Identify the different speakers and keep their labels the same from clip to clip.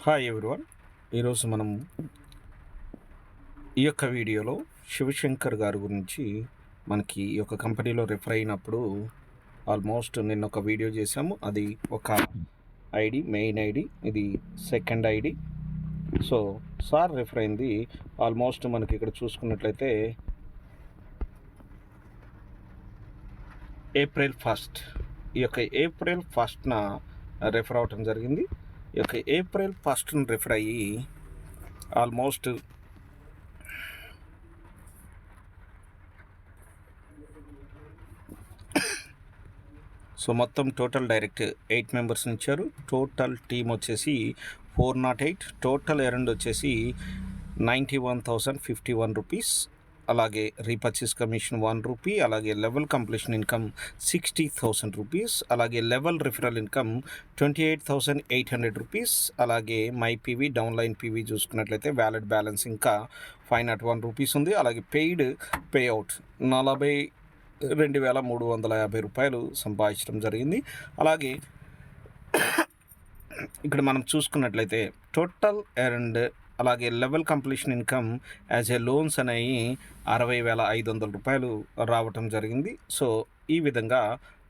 Speaker 1: Hi everyone. ఈరోజు మనం ఈ యొక్క వీడియోలో శివశంకర్ గారి గురించి మనకి ఈ యొక్క కంపెనీలో రిఫర్ అయినప్పుడు ఆల్మోస్ట్ నిన్న ఒక వీడియో చేసాము. అది ఒక ఐడి, మెయిన్ ఐడి, ఇది second ID. So sir refer అయింది ఆల్మోస్ట్ మనకి ఇక్కడ చూసుకున్నట్లయితే ఏప్రిల్ 1. ఈ యొక్క ఏప్రిల్ 1న రిఫర్ అవటం జరిగింది. ఈ యొక్క ఏప్రిల్ 1న రిఫర్ అయ్యి ఆల్మోస్ట్ సో మొత్తం టోటల్ డైరెక్ట్ 8 మెంబర్స్ ఇచ్చారు. టోటల్ టీమ్ వచ్చేసి 408. టోటల్ ఎర్న్డ్ వచ్చేసి 91,051 రూపీస్. అలాగే రీపర్చేస్ కమిషన్ 1 రూపీ. అలాగే లెవెల్ కంప్లీషన్ ఇన్కమ్ 60,000 రూపీస్. అలాగే లెవెల్ రిఫరల్ ఇన్కమ్ 28,800 రూపీస్. అలాగే మై పీవీ, డౌన్లైన్ పీవీ చూసుకున్నట్లయితే వ్యాలిడ్ బ్యాలెన్స్ ఇంకా 501 రూపీస్ ఉంది. అలాగే పెయిడ్ పేఅవుట్ 42,350 రూపాయలు సంపాదించడం జరిగింది. అలాగే ఇక్కడ మనం చూసుకున్నట్లయితే టోటల్ ఎర్న్డ్ అలాగే level completion income as a loans అనేవి 60,500 రూపాయలు రావటం జరిగింది. సో ఈ విధంగా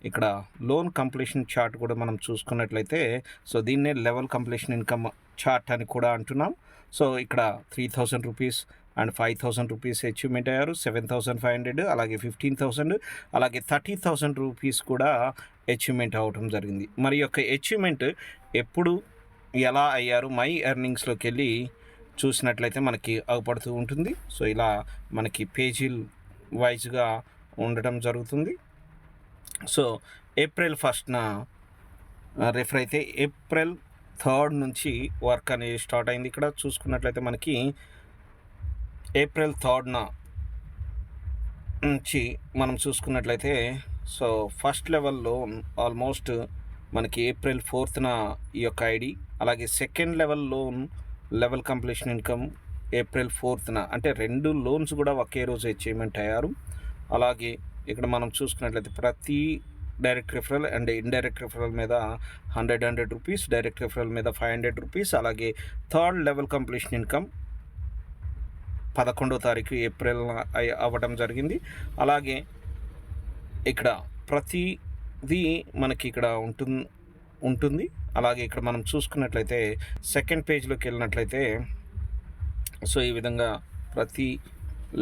Speaker 1: ఇక్కడ లోన్ కంప్లీషన్ చార్ట్ కూడా మనం చూసుకున్నట్లయితే సో దీన్నే లెవెల్ కంప్లీషన్ ఇన్కమ్ చార్ట్ అని కూడా అంటున్నాం. సో ఇక్కడ 3,000 రూపీస్ అండ్ 5,000 రూపీస్ అచీవ్మెంట్ అయ్యారు. 7,500, అలాగే 15,000, అలాగే 30,000 రూపీస్ కూడా అచీవ్మెంట్ అవ్వటం జరిగింది. మరి యొక్క అచీవ్మెంట్ ఎప్పుడు ఎలా అయ్యారు మై ఎర్నింగ్స్లోకి వెళ్ళి చూసినట్లయితే మనకి అవపడుతూ ఉంటుంది. సో ఇలా మనకి పేజీలు వైజ్గా ఉండటం జరుగుతుంది. సో ఏప్రిల్ 1న రిఫర్ అయితే ఏప్రిల్ 3 నుంచి వర్క్ అనేది స్టార్ట్ అయింది. ఇక్కడ చూసుకున్నట్లయితే మనకి ఏప్రిల్ 3న నుంచి మనం చూసుకున్నట్లయితే సో ఫస్ట్ లెవెల్లో ఆల్మోస్ట్ మనకి ఏప్రిల్ 4న ఈ యొక్క ఐడి, అలాగే second level loan level completion income April 4న, అంటే 2 లోన్స్ కూడా ఒకే రోజు అచీవ్మెంట్ అయ్యారు. అలాగే ఇక్కడ మనం చూసుకున్నట్లయితే ప్రతి direct referral and indirect referral మీద 100 రూపీస్, డైరెక్ట్ రిఫరల్ మీద 500 రూపీస్. అలాగే థర్డ్ లెవెల్ కంప్లీషన్ ఇన్కమ్ 11వ తారీఖు ఏప్రిల్ అవ్వడం జరిగింది. అలాగే ఇక్కడ ప్రతిదీ మనకి ఇక్కడ ఉంటుంది. అలాగే ఇక్కడ మనం చూసుకున్నట్లయితే సెకండ్ పేజ్లోకి వెళ్ళినట్లయితే సో ఈ విధంగా ప్రతి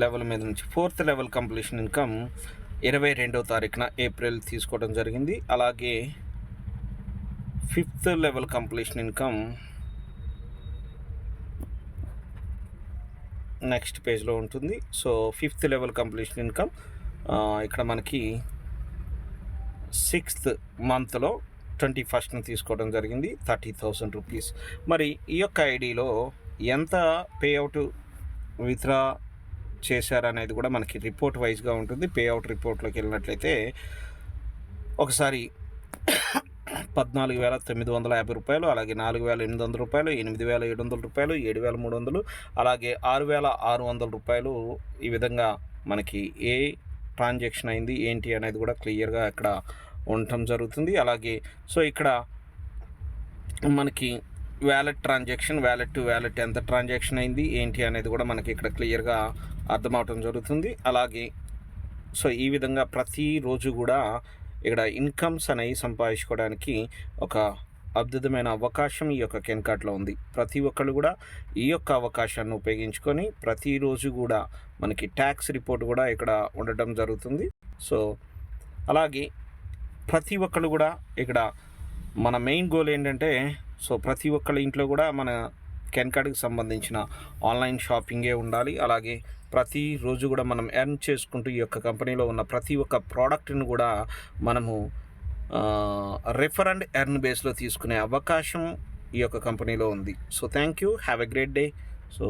Speaker 1: లెవెల్ మీద నుంచి 4th లెవెల్ కంప్లీషన్ ఇన్కమ్ 22వ తారీఖున ఏప్రిల్ తీసుకోవడం జరిగింది. అలాగే 5th level completion income next పేజ్లో ఉంటుంది. So 5th level completion income ఇక్కడ మనకి 6th మంత్లో 21st తీసుకోవడం జరిగింది, 30,000 రూపీస్. మరి ఈ యొక్క ఐడిలో ఎంత పేఅవుట్ విత్డ్రా చేశారనేది కూడా మనకి రిపోర్ట్ వైజ్గా ఉంటుంది. పేఅవుట్ రిపోర్ట్లోకి వెళ్ళినట్లయితే ఒకసారి 14,950 రూపాయలు, అలాగే 4,800 రూపాయలు, 8,700 రూపాయలు, 7,300, అలాగే 6,600 రూపాయలు. ఈ విధంగా మనకి ఏ ట్రాన్సాక్షన్ అయింది ఏంటి అనేది కూడా క్లియర్గా ఇక్కడ ఉండటం జరుగుతుంది. అలాగే సో ఇక్కడ మనకి wallet transaction, wallet to wallet ఎంత ట్రాన్సాక్షన్ అయింది ఏంటి అనేది కూడా మనకి ఇక్కడ క్లియర్గా అర్థమవటం జరుగుతుంది. అలాగే సో ఈ విధంగా ప్రతిరోజు కూడా ఇక్కడ ఇన్కమ్స్ అనేవి సంపాదించుకోవడానికి ఒక అద్భుతమైన అవకాశం ఈ యొక్క కెన్కార్ట్లో ఉంది. ప్రతి ఒక్కళ్ళు కూడా ఈ యొక్క అవకాశాన్ని ఉపయోగించుకొని ప్రతిరోజు కూడా మనకి ట్యాక్స్ రిపోర్ట్ కూడా ఇక్కడ ఉండటం జరుగుతుంది. సో అలాగే ప్రతి ఒక్కళ్ళు కూడా ఇక్కడ మన మెయిన్ గోల్ ఏంటంటే సో ప్రతి ఒక్కళ్ళ ఇంట్లో కూడా మన కెన్కార్డ్కి సంబంధించిన ఆన్లైన్ షాపింగే ఉండాలి. అలాగే ప్రతిరోజు కూడా మనం ఎర్న్ చేసుకుంటూ ఈ యొక్క కంపెనీలో ఉన్న ప్రతి ఒక్క ప్రోడక్ట్ని కూడా మనము రిఫర్ అండ్ ఎర్న్ బేస్లో తీసుకునే అవకాశం ఈ యొక్క కంపెనీలో ఉంది. So thank you, have a great day. So